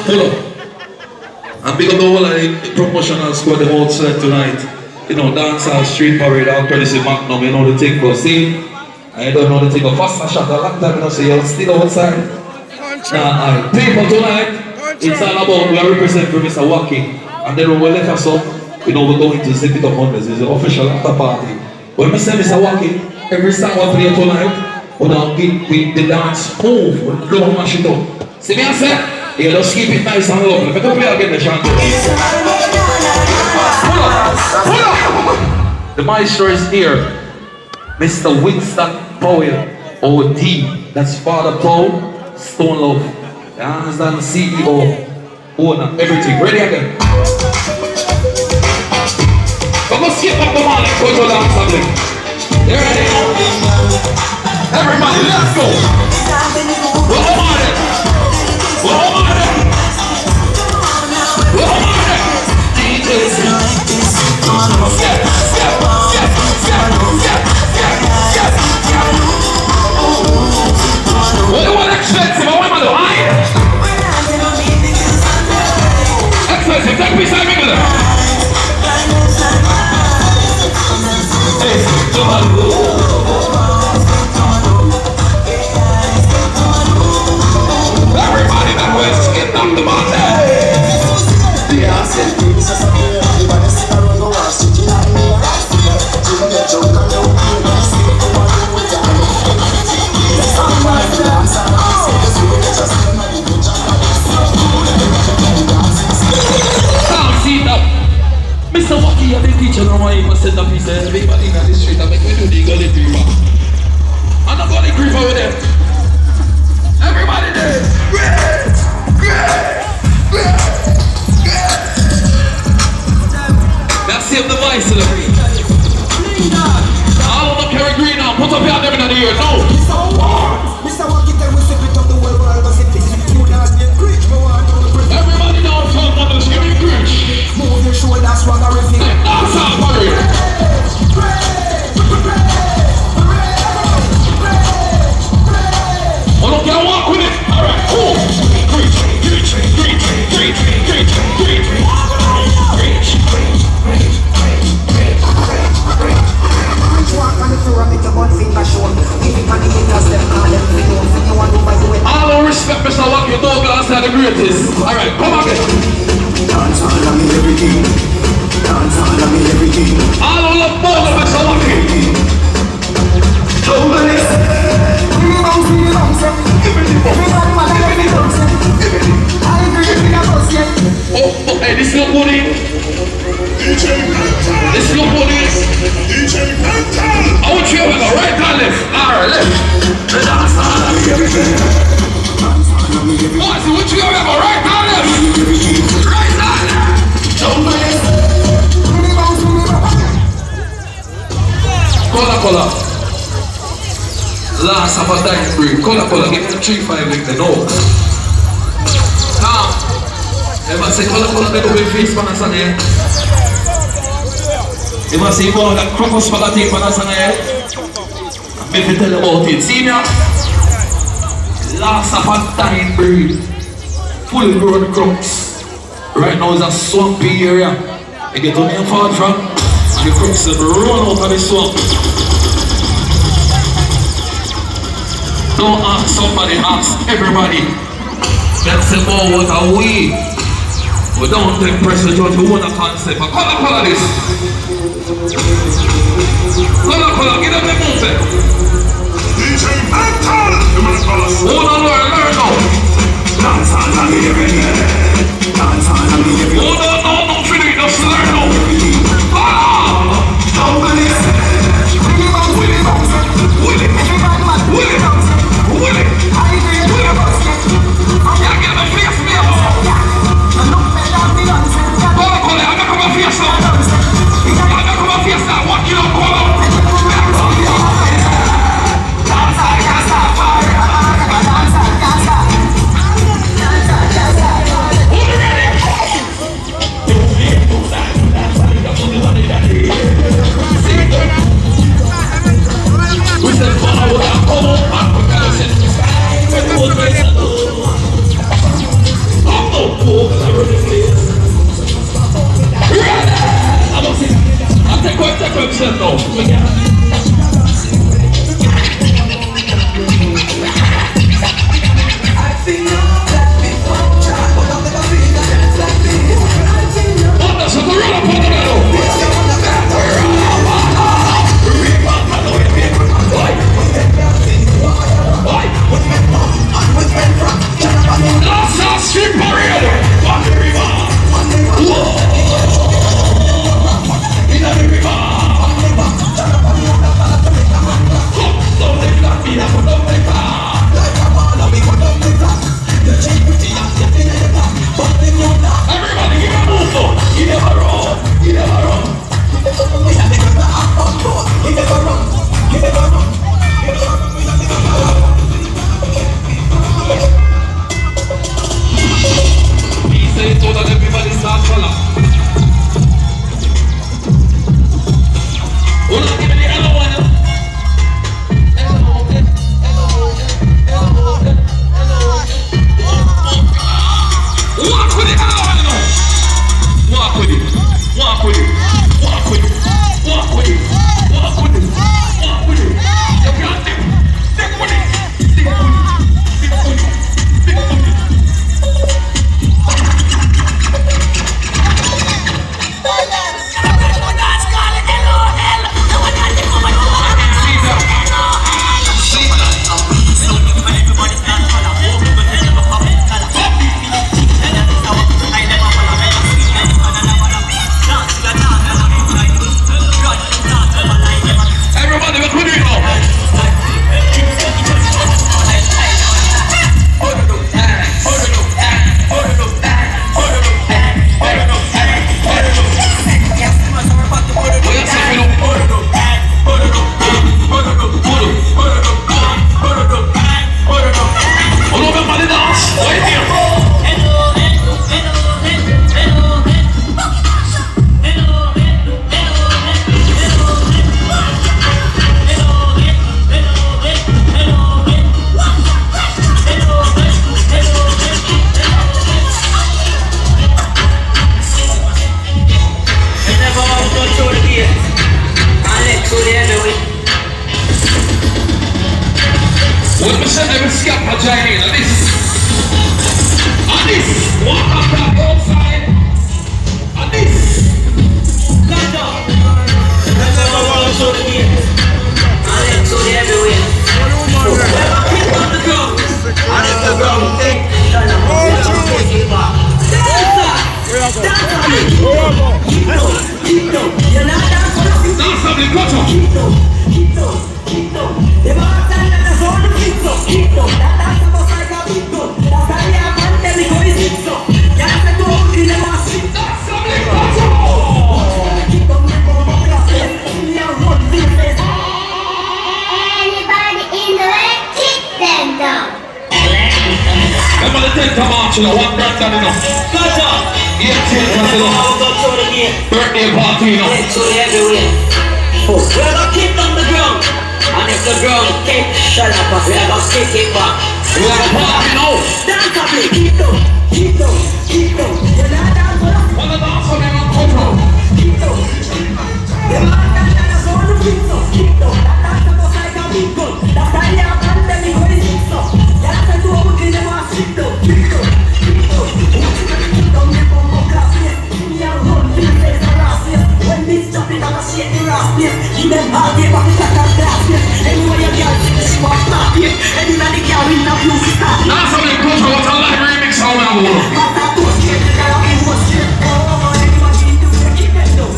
Pull up. And big up the whole of the promotional squad them outside tonight. You know, Dancehall Street Parade, all courtesy Magnum, you know the thing go see. I don't know the thing go faster shot, a long time you know, so you're still outside. Nah, people tonight, it's all about, we are representing for Mr. Wacky. And then when we let us up, you know, we're going to Zip It Up Mondays, it's the official after party. When we say Mr. Wacky, every song we play tonight, we're going to give the dance move, we're going to mash it up. See me I say? Yeah, just keep it nice and lovely. Let me play again the chant. Pull up! The maestro is here. Mr. Winston Powell, OD. That's Father Paul, Stone Love. You understand? CEO, owner, everything. Ready again? Come on, skip up the man and go to dance something. You ready? Everybody, let's go! We're on it! We're on it! We're on it! DJs! Step! What do you want expensive? I want my little high. Expensive, take me side me with her. Everybody that was getting up the mountain. Mr. Wacky, you're the teacher, no one even send a piece of everybody in the street and make me do the gully creeper. I'm not gully creeper with them. Everybody there. Now save the voice to them. All of them carry green on. Put up your name in the ear. No. Mr. Wacky, tell me sip it up the world while I was sitting. Everybody know I'm talking about this. Give me preach. Move your shoulders, swag everything. That's all, buddy. Oh, look, y'all walk with it. All right, cool. Preach. All the respect, Mr. Wacky, Douglas are the greatest. All right, come on, get. Dancehall and everything. Dancehall and everything. All of the boys, Mr. Wacky. Oh, hey, this look good. This look good. I want you to go right and left. Alright, left. Dancehall and everything. Boys, I want you to go right and left. Right and left. Color. Last of a dying breed. Color, give me the 3-5 like the note. Now, you must say color, they go with face for us on here. You must say color, that crocus for that thing for us on here. Maybe tell you about it. See me? Last of a dying breed. Fully grown crooks. Right now is a swampy area. You get on your far from, and the crooks will run out of the swamp. Don't ask somebody, ask everybody. Let's say, oh, what are we? We don't take pressure to own a concept. But color this. Color, get up the movement. DJ Uptown! Hold on, learn now. Dancehall and Reggae. Dancehall and Reggae. Hold on, no, finish, just learn now. himself now. Birthday party, you know. Everywhere. We're gonna keep on the ground. And if the ground keep shut up, we're gonna kick it back. We're gonna party now. Dance up, keep down, keep down, keep down. You're not down for us. Wanna dance for me, man, come on. Keep down. You're not down, that's all the things up. Keep down. That dance up like a big gun. That's how you have pandemic when it's fixed up. That's how you have to never sit down. Keep down, keep down. Keep down, you come up, clap, yes. Me and run, feel face and ass, yes. When this stop it, I'm a shake the ass, yes. Give them all day back, it's like a glass, yes. Anyway, you can't see she was not, yes. Anybody can win a few stars. That's how they go to what's a live remix, how we have one. But that was straight, the guy who was straight. Oh, anybody need to keep it down.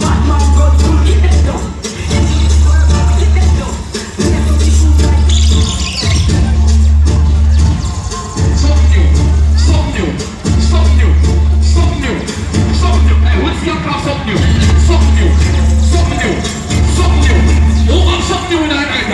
Batman got to keep it down. Keep it down. Something new. Hey, what's your class? Something new. Oh, I'm something new in that night.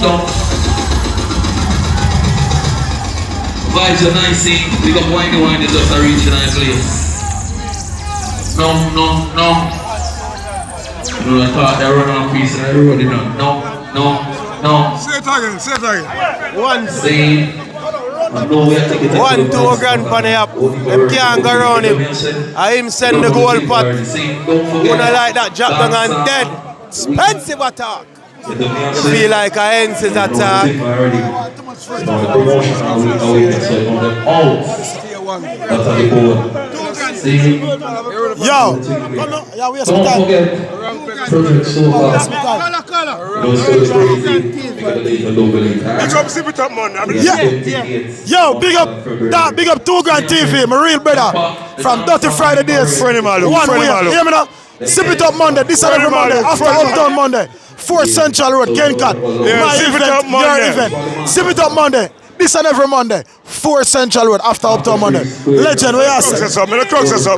Uptown. Vibes are nice, see? We got wine is just a reach a nice place. No. You know, I thought they run on piece and I wrote it down. No. Say it again. One. Say it. 1, 2 grand for the app. Them can't go around him. I him send the gold pot. Wanna like that, drop down and dead. Expensive attack. You feel like a Hence's attack. Yo, don't forget Project So Far. Yo, big up 2 grand TV, my real brother. From Dirty Friday days. One way, hear me now? Sip it up Monday, this and every Monday, after Uptown Monday. 4th Central Road, Kencat. My event, your event. Sip it up Monday. This and every Monday, 4th Central Road after Uptown Monday. Legend, where you say?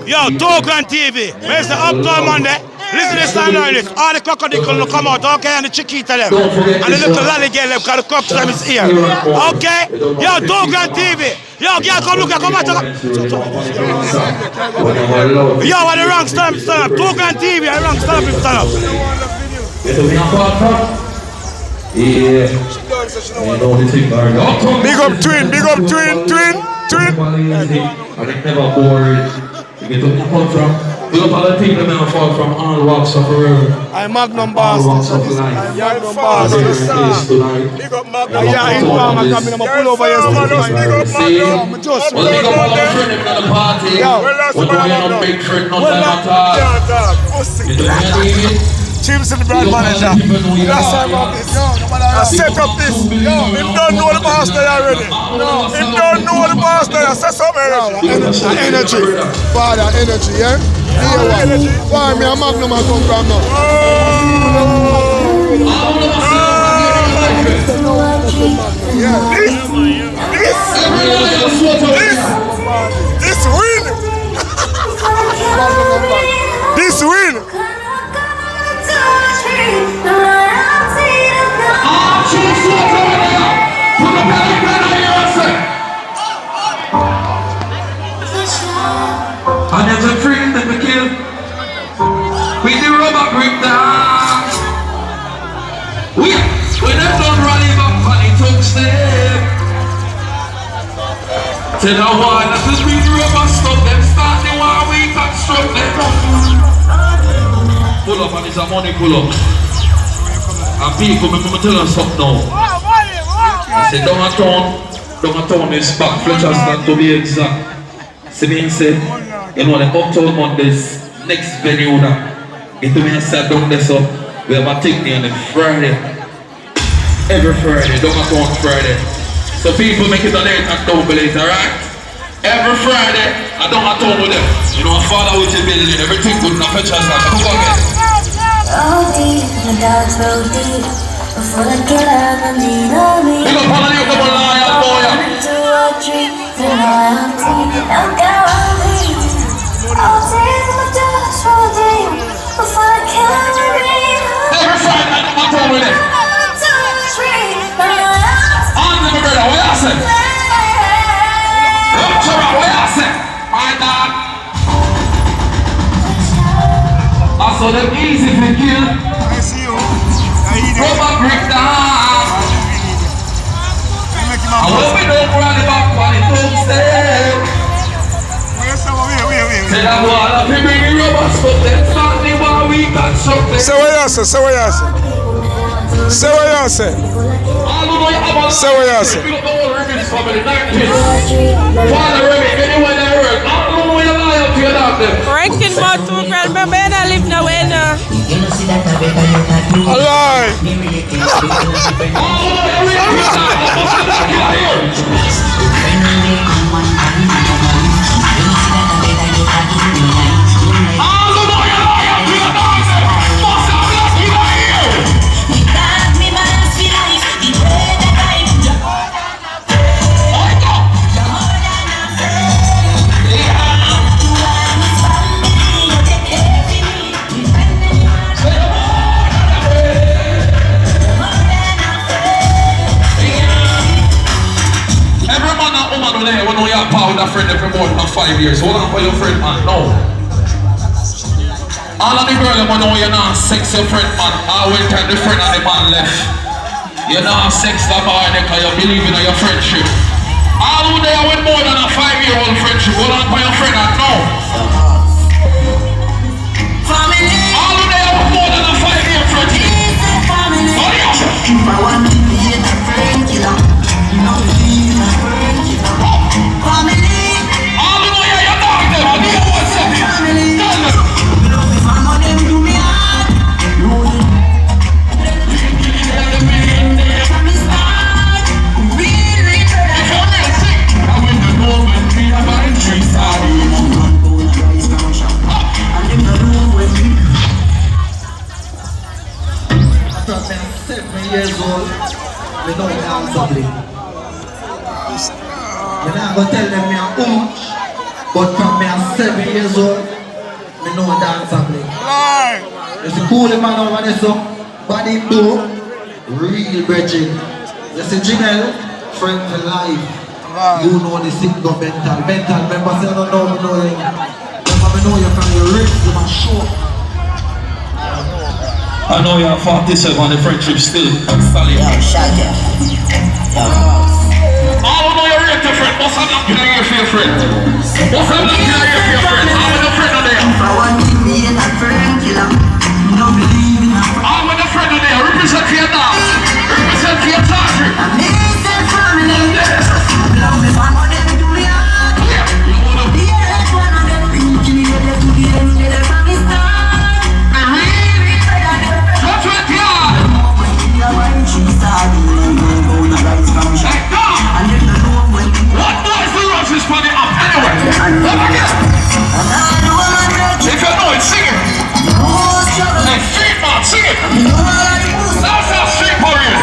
Yo, 2 grand TV. Where's the Uptown Monday? Listen to this time now, this. All the crocodile will come out, okay? And the chiquita them. And the little lolly girl them, because the cock time is here. Okay? Yo, 2 grand TV. Yo, girl, come look, come back. Yo, what the wrong stand up? 2 grand TV, the wrong stand up. Yeah. Big up twin. I never bored. You get to come from. We got all the people that fall from all walks of the road. I'm Magnum Boston. Magnum Boston. Big up Magnum. I'm coming. I'm pull over yesterday. Just well, big up all our friends in the party. We're doing a big friend, not that at all. You know Chips in the brand manager. Last time I set up this. Him don't know the boss there already. Him don't know the boss there. Set some energy. Father, energy, yeah? Energy. Why me a Magnum I come from now? This win. This win. And there's a freak that we kill. We do rubber break down. We never done rally back on the took step. Tell the one that is being rubber stop them start the one we construct them. Pull up and it's a money pull up. And people, I'm tell you something now. I said downtown is back, Fletcher stand to be exact. See me and say, you know, the Uptown Mondays, next venue now. Get to me and sit down there, so we have a thing there on the Friday. Every Friday, downtown Friday. So people make it a late and double late, alright? Every Friday, I downtown with them. You know, I follow with the building, everything good enough, Fletcher stand. Come on, again. Roll deep, the dogs roll deep. Before the killer, the need of me. Big up all of you, come on, lion, boy. To a tree, then I'm deep. I'm going deep. All day, my dogs roll deep. Before the killer, the need of me. Every Friday, I come on with it. To a tree, then I'm On to my brother, what you say? Rupture, what you say? My dog. I saw them easy to kill. I see you. Rubber break down. I hope we don't run it back on the doorstep. Tell them what if we bring the rubber stop, then start the war we construct them. Say what you say, say what you say. Say what you say. Say what you say. We got the whole Ribbons family, 90s. Father Ribbon, anyone that work, I don't know where you lie up to your dog them. Ranking about 2 grand, but I don't live nowhere. Alive. know you're part with a friend every more than 5 years. Hold on for your friend, man. No. All of the girls that know you're not sex your friend, man. All when time the friend and the man left. You're not sex the boy because you believe in your friendship. All who there with more than a 5-year-old friendship. Hold on for your friend and no. All who there with more than a 5-year friendship. Oh yeah. If I want to be a friend killer, you know me, a friend killer. Family. All who know you're dog them. I need what's up. Family. If I'm on them, do me hard. From the start, really better. If you're not sick, I win the moment. We are buying 3-star. And them no know when we. From me 7 years old, we know dance ugly. We're not going to tell them me a who, but from me 7 years old, we know dance ugly. You see cool man over there, so body do, real bridging. You see Janelle, friend for life. You know the sick go mental. Mental members, you don't know me know you. Remember me know you from your wrist to my show. I know you're 47 and the friendship still solid. Yo, shut up. Yo. All who know you're real to friend, what's up in your for your friend? What's up in your for your friend? All with the friend are there. If I want to be a friend killer, you don't believe in a friend. All with the friend are there. Represent for your dog. Represent for your target. I miss that family. Love if I'm on them, do me hard. The earth one of them, bring me to the end, from the start. I really better than What's with you? What noise the rush is funny up anyway? If you know it, sing it. Hey, street man, sing it. That's our street parade.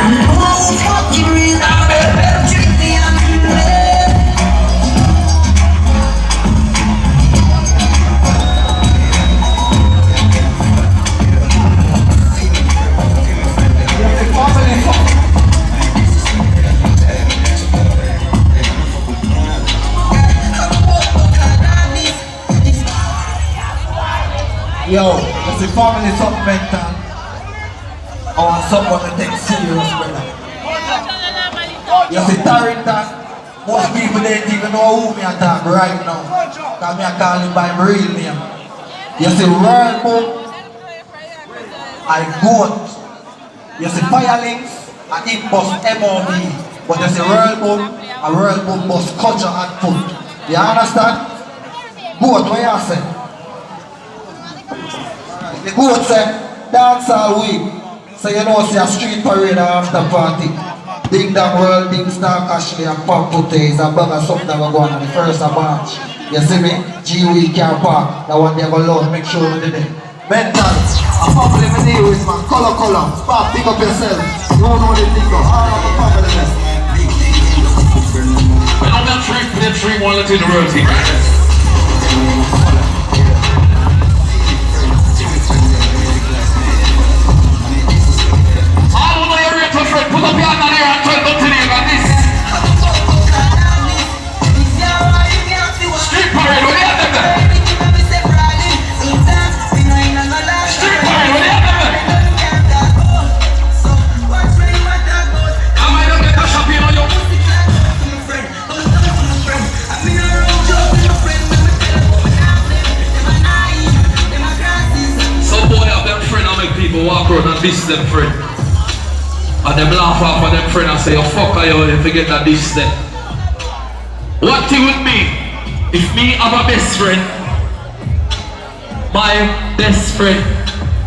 Yo, it's the family something mental. I want someone to take serious, brother. You see, Tarrington, most people don't even know who me attack right now. Because me I call him by my real name. You see, World Book, I goat. You see, Firelinks, I him bust MOB. But you see, World Book, a World Book bust culture and foot. You understand? Goat, what you say? The goat say, dancehall week. So you know see a street parade after party. Ding Dong World, Ding Star Ashley and Pop Putte is a bag of something that will go on the first of March. You see me? G-Week Car Park. That one they go loud, make sure we did it. Mental, a family me deal with man. Color. Pop, pick up yourself. You don't know the thing go. All of the family. I know that three one in the world team, right? Put up your hand there and tell them to name like this. Street parade, what do you have them there? Street parade, what do you have them there? I might not get a shopping on you. Some boy have them friend and make people walk around and diss them friend. And them laugh off of them friend and say, you fuck you and forget that this then. What thing with me? If me have a best friend, my best friend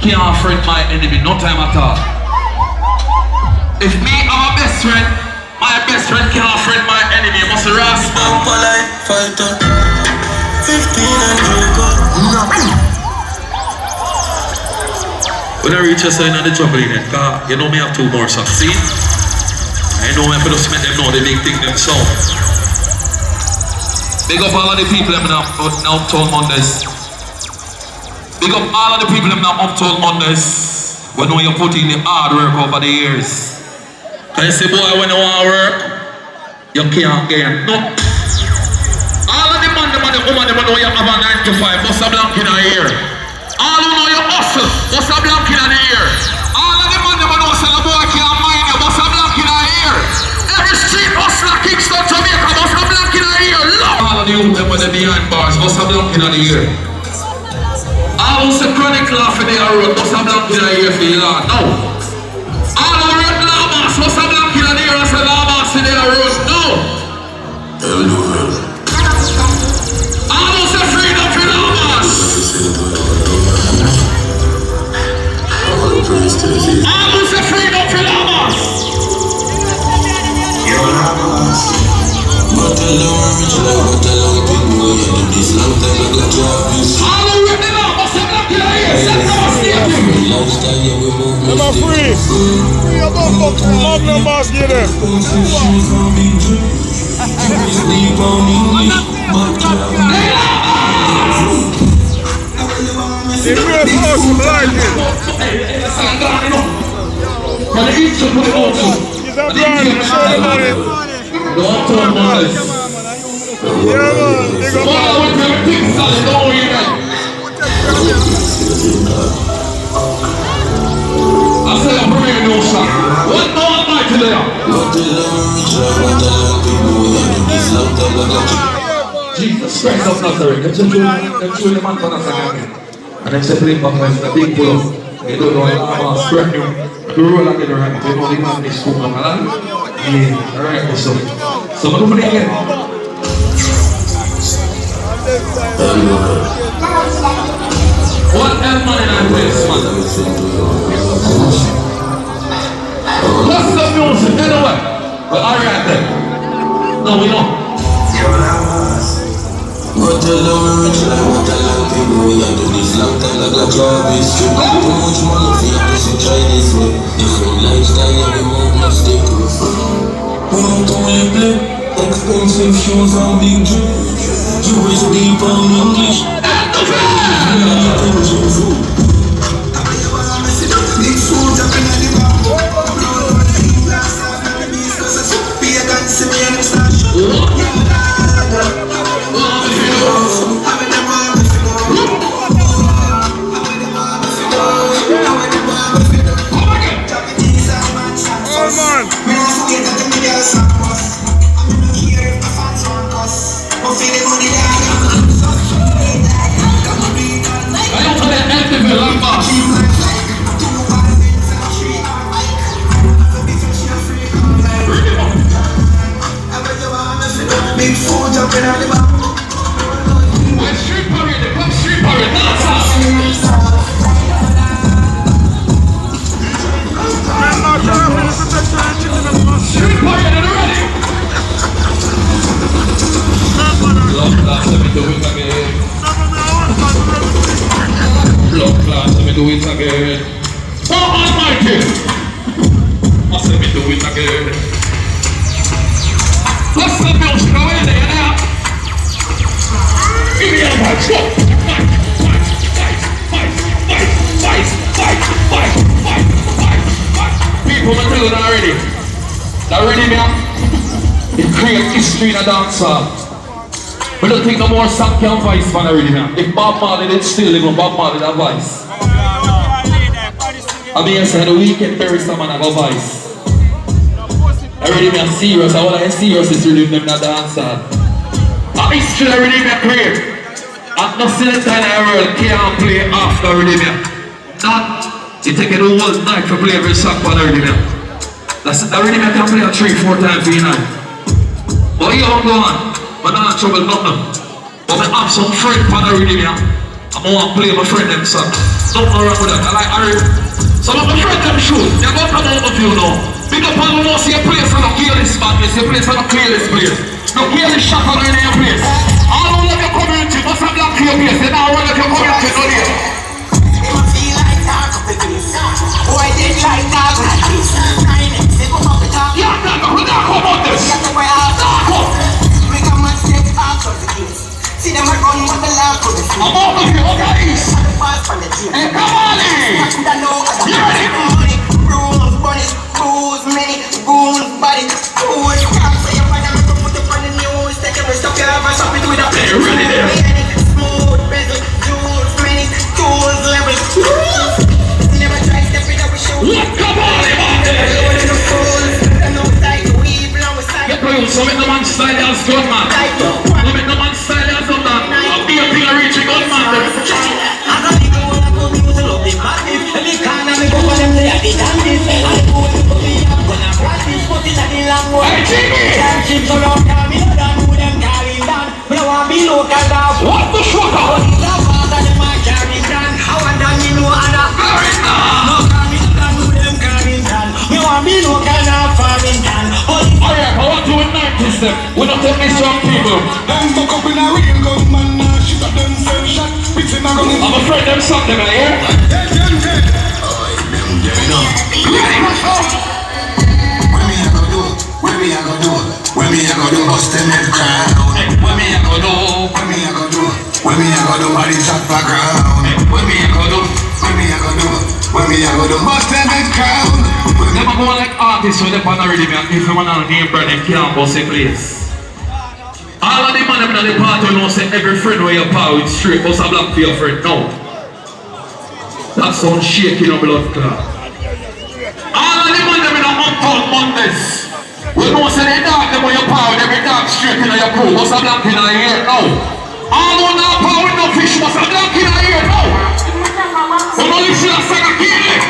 can't friend my enemy, no time at all. If me have a best friend, my best friend can't friend my enemy, you must rasp. I'm polite, fight on 15 and drink. When I reach a sign of the trouble in it, cause you know me have 2 more songs, see? I know me for just make them know the big thing them so. Big up all of the people them now Uptown Mondays. Big up all of the people them now Uptown Mondays. We know you put in the hard work over the years. Cause you say boy when you want to work, you can't get no. woman, they know you have a 9 to 5. What's a blank in the ear? All who know you hustle. What's a blank in the ear? All of the man, they know say the boy can't mind you. What's a blank in the ear? Every street hustler, Kingston, Jamaica. What's a blank in the ear? All of the youth, them with the behind bars. What's a blank in the ear? All who say chronic laugh in the road. What's a blank in the ear for you, Lord? No. All who red llamas. What's a blank in the ear? I say llamas in the road. No. All who say freedom for llamas. All who say freedom for llamas. But the long rich life, but the long people who do this long time I got job is All who red llamas. What's a blank in the ear? Set our stadium. lifestyle, yeah, we move Them are free. Free your bum bum no boss give them. shoes on big drip. You sleep on English, but The real house like it. But the each should put it on too. It's a brand, show the money. The Uptown boys. Yeah man, they go Well, I went to the big salad, don't worry about it. I said I'm bringing no shot. What no am I today? but the long rich life, but the long people who do this long time I got job. Jesus Christ of Nazareth. Them show the man for Nazareth. And them say play back when the big pull up. They don't know how to spread you. The roll like it right. They know the man is cool. Yeah, alright, so. So I'm going to play again. What else man in that place, man? What's the music? Anyway. But alright then. No, we don't. But the long rich life, but the long people who do this long time I got job is too much money for you to try this way. Different lifestyle, yeah, we move no stick. Won't only play expensive shoes and big drip. USD pound English. Big food jumping on the back. Street parade, the club street parade, Dancehall. Street parade, are you ready? Blood class, let me do it again. Blood class, let me do it again. Oh, Almighty! Must let me do it again. What's the music away there now? Give me a mic, stop! Fight! People are doing it already. They're ready now? It creates history in a dancehall. We don't think no more song can voice man already now. If Bob Marley did still live on Bob Marley that voice. I mean, I said the weekend Perry man have a voice. Already me a serious, I want to serious is to live them in a dancehall. I'm history already me a create. And no silent time in the world can't play after already me. Not, you take it the whole night to play every song for already me. That's already me can play a 3-4 times for you night. But you don't go on, but not trouble nothing. But I have some friend for already me. I'm going to play my friend them song. Nothing wrong with that, I like Harry. Some of my friends them shoot, they're going to come out of you now. Big up on the see a place and a careless madness, a place and a careless place. No careless shot on any place. All over your community must have black your place. They now run up your community, no dear. They must feel like talk up the place. Boy, they like talk like this. They go up the top. Yeah, we're not come on this. Get the way out. We come and step out of the place. See them run with the lamp for the street. I'm out of here, okay? The pass from the gym. Hey, come on in. Watch the know. You ready? Rules, bunny, rules, many, rules, body, rules. Can't say your father, put up on the news. Take every stop you have and stop it with a Hey, you ready there? style as gunman. No make no man style as gunman. I'll be a thing a reaching gunman. What the fuck? Alright, I want to unite this them. We don't take these strong people. I'm afraid them something in here. What me I go do? Bust them head crown. What me I go do? Body top background. What me I go do? Bust them head crown. Never go like artists with the pan already. If you want to name brand, they can't bust a place. All of the man in the party will know say every friend where you power with straight bust a black for your friend. No. That sounds shaking your blood clot. All of the man in the Uptown Mondays. We know say they dark them when you power with every dark straight in your crew. Bust a black in your ear. No. All who now power with no fish bust a black in your ear. No. We don't listen to that song of killing.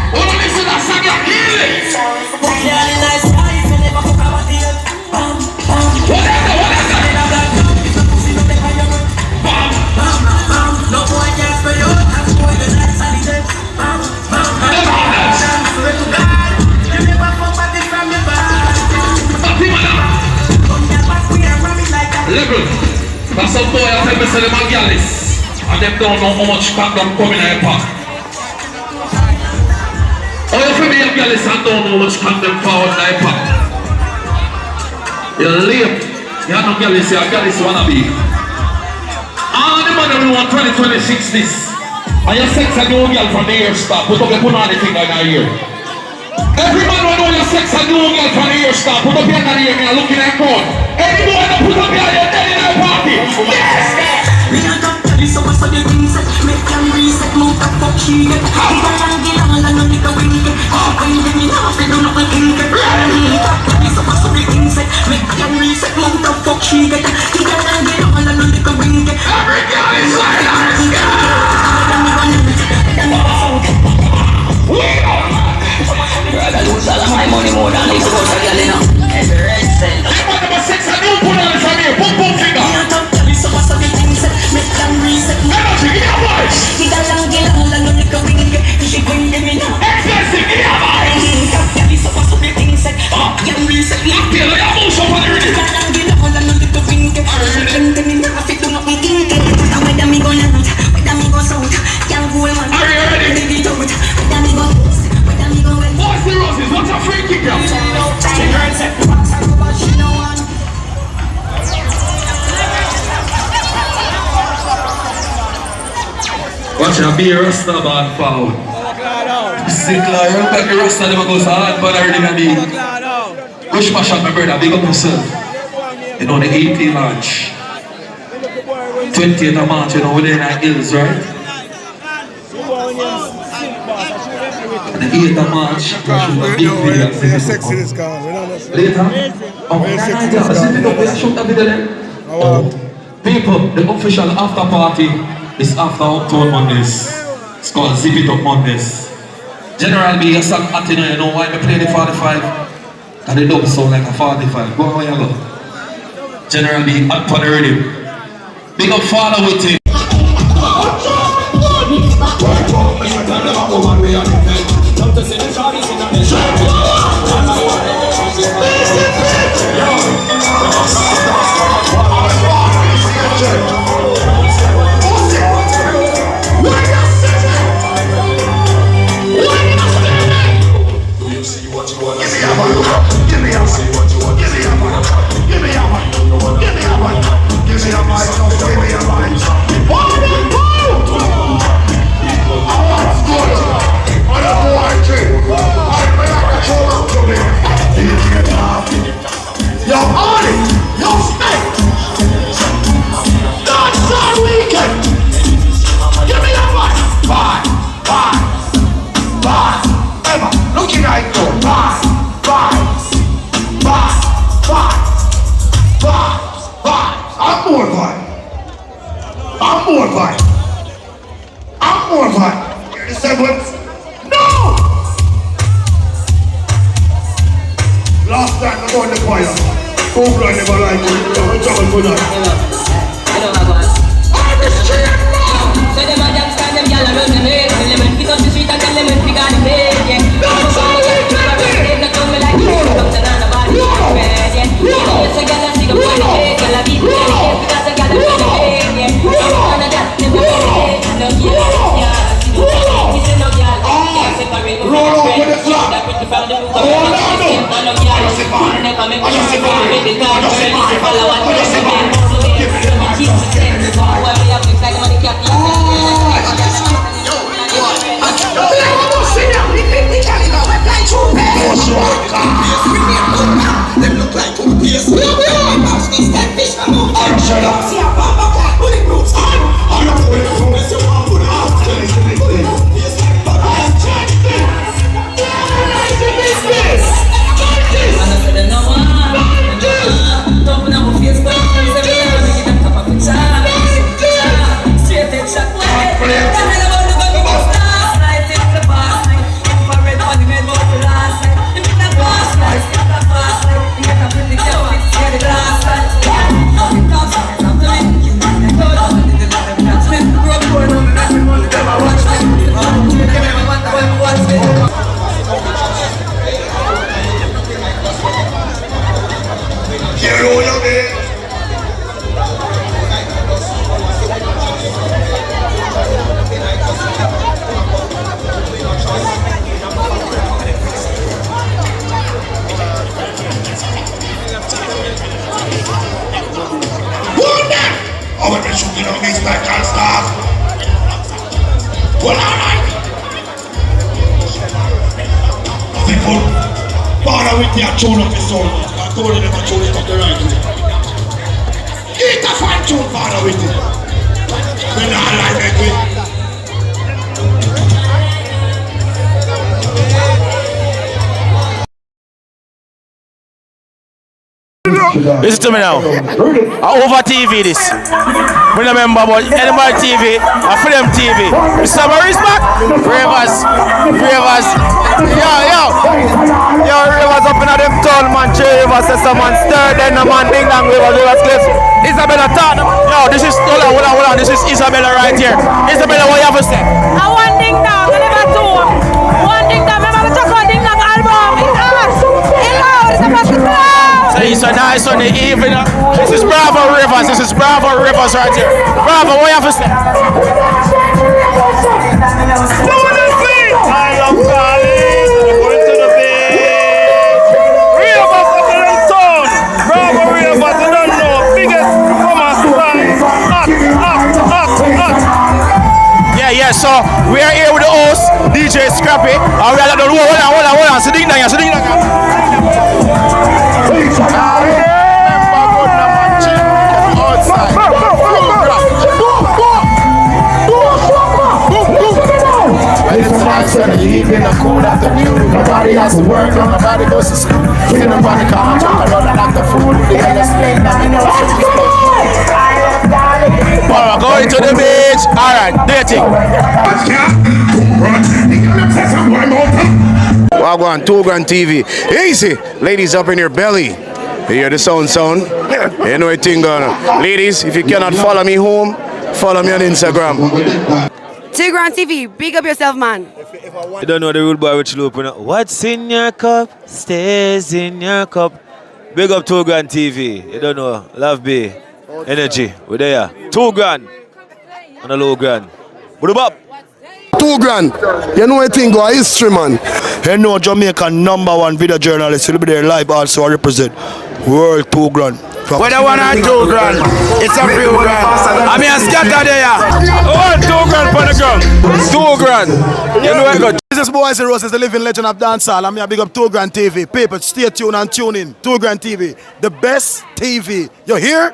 We don't listen to that song of killing. Level. That's some boy I tell me say them are gallus. And them don't know how much cock them coming in their pack. Or if you be a gallus and don't know how much cock them forward in their pack. You're lame. You're not gallus, you're a gallus wanna be. All the man who want 2026 this. And your sex and your girl from the ear stop. Put up your put on the finger in your ear. Every man who know your sex and your girl from the ear stop. Put up your hand in your ear and look in their crowd. Any boy that put up your head in their party. Yes! We are not telling so much of the things that make them reset, move the fuck she get. I'm gonna get on and on the wing. Oh, when you mean half, they don't know what thing get. Telling so much of the things that make them reset, move the fuck she get. I'm gonna get on and on the wing. Every girl is like that. I lose all of my money more than this house of girl, you know. Every red cent. I want number 6 and you put on it from here. Boom, boom, finger. We are not telling so much of the things that make them reset. Energy, give me a voice. Get along, and on the wing. She bring them in now. Expensive, give me a voice. Telling so much of the things that make them reset. I feel like I'm also on the ready. Are you ready? What's the roses? What's a free kick out? Watch a be a Rasta band foul. Sick like you look like the Rasta never goes hard, but already gonna be. Go smash up my brother, big up yourself. You know the 18th March. 20th of March, you know we're in the hills, right? And the 8th of March, we're shooting a big video. We're sexy this car. Later? Oh, we're shoot a video then. People, the official after party is after Uptown Mondays. It's called Zip It Up Mondays. General B, a song at you know why we play the 45? And the dub sound like a 45. Go on where you go. General B, hot for the rhythm. Big up Father with him. Give me a Last time I'm on the fire. Two-Grand never like it. Don't trouble for that. So them a dance and them gyal a run the race. Tell them when we touch the street and tell them when we got the bait, yeah. Don't say it, they not come like this. Don't turn on the body, yeah. Yes, a gyal a see the boy the bait. Gyal a beat the case because a gyal a beat the bait, yeah. I'm on a gyal, never beat the bait. No gyal, yeah. He say no gyal, can't separate me from my friend. That pretty from the book of my friend. No gyal, never make me separate the time. Follow what you say, man. Keep the same. Why we have to flag them on the cat? Tune up the soul, I told you to tune it up the right way. Get a fine tune, father, with it. When I like that way. Listen to me now. Over TV this. We remember about Animal TV and Freedom TV. Mr. Maurice back. Ravers. Yo, Ravers up in them town, man. Ravers says some man stirred then the man ding dong Ravers clips. Isabella Tottenham. Yo, this is hold on. This is Isabella right here. Isabella, what you have to say? I want ding dong, I never do. One ding dong, remember the chocolate ding dong album. It's us. Hello, it's about to play. It's a nice on the evening. This is Bravo Rivers. Right here. Bravo, what you have to say? I love Carly. Going to the beach. Rivers of the town. Bravo Rivers, you don't know. Biggest commerce line. Hot. Yeah. So we are here with the host, DJ Scrappy. And we are like, hold on. Sitting down. Evening, a cool afternoon. Nobody has to work, nobody goes to school. Nobody can't jump around and act the fool. The endless plane, now I know I should be Alright, going to the beach. Alright, dating. Wagwan, Two-Grand TV. Easy. Ladies up in your belly. You hear the sound? You know what thing going on. Ladies, if you cannot follow me home, follow me on Instagram. Two-Grand TV, big up yourself, man. You don't know the rude boy which loop. What's in your cup stays in your cup. Big up Two-Grand TV. You don't know. Love B. Energy. We're there. 2 grand. And a low grand. What up? 2 grand. You know what thing go history, man. You know Jamaican #1 video journalist. He'll be there live also. I represent World 2 grand. Whether 1 or 2 grand, it's a few grand. I mean, I scatter there. Oh, 2 grand for the ground. 2 grand. You know what? This is Boys and Roses, the living legend of dancehall. I'm here big up 2 grand TV. People, stay tuned and tune in. 2 grand TV, the best TV. You hear?